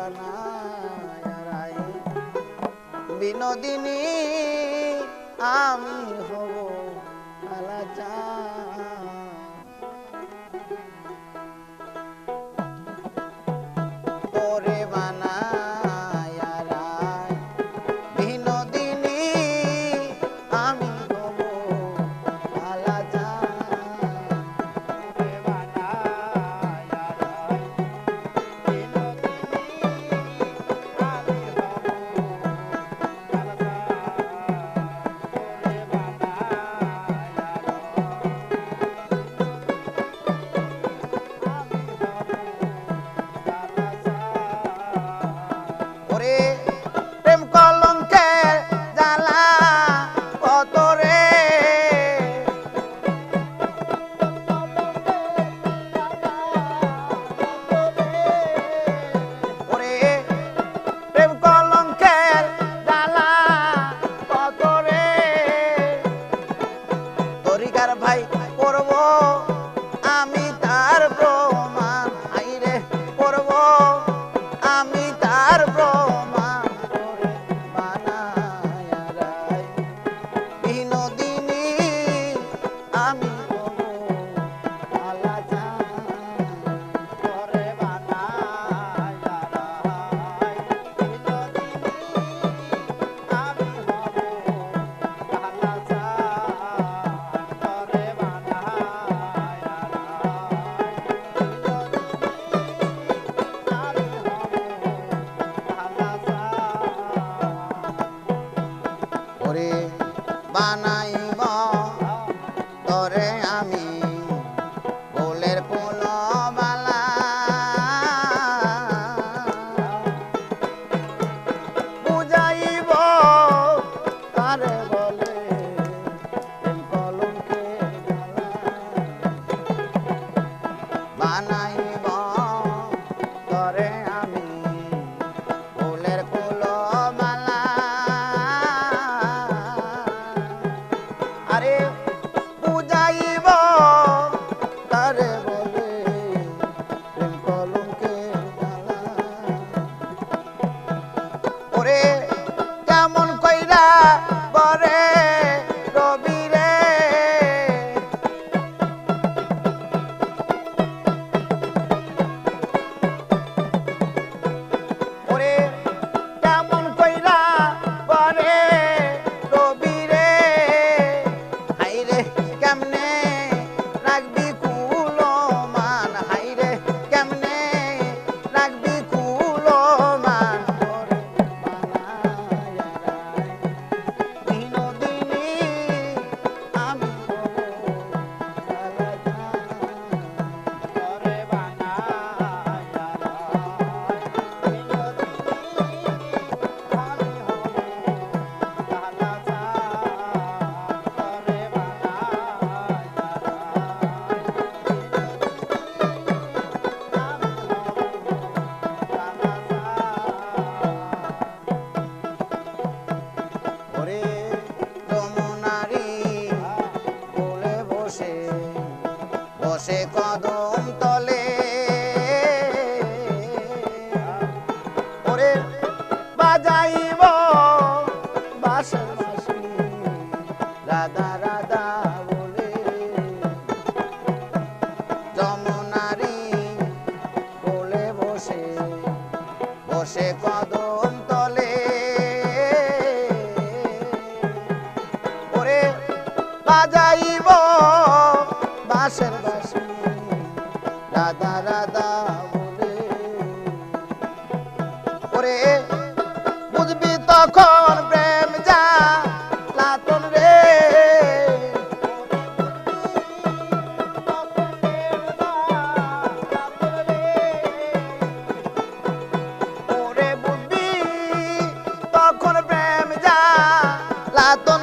বানায় বিনোদিনী আমি হব আলাচা তোরে বানায় বিনোদিনী আমি হব আলাচা প্রেম কলঙ্কের জ্বালা কত রে ওরে প্রেম কলঙ্কের জ্বালা কত রে তরিকার ভাই করব আমি তার প্রমাণ আইরে করব আমি তার প্রমাণ বিনোদিনী আমি হব আলাচা করে বানায় বিনোদিনী আমি হব আলাচা করে ওরে বানাইব তরে আমি ফুলের ফুলমালা বুঝাইব তারে বলে প্রেম কলঙ্কের জ্বালা বানাইব তরে আমি ফুলের ফুলমালা আরে বুঝাইব তারে বলে প্রেম কলঙ্কের জ্বালা ওরে কেমন কইরা বরে রবি রে ওরে কেমন কইরা বরে রবি রে হাইরে কেমনে রাখবি কুলমান হাইরে কেমনে রাখবি কুলমান বিনোদিনী আমি হব আলাদা করে বানায় ওরে যমুনারি কোলে বসে বসে কদম তলে ওরে বাজাইব বাঁশির বাঁশি রাধা রাধা বলে যমুনারি কোলে বসে বসে কদম তলে ওরে বাজাইব বাঁশের বাঁশি রাধা রাধা বলে ওরে বুঝবি তখন প্রেম যা লাতন রে ওরে বুঝবি তখন প্রেম যা লাতন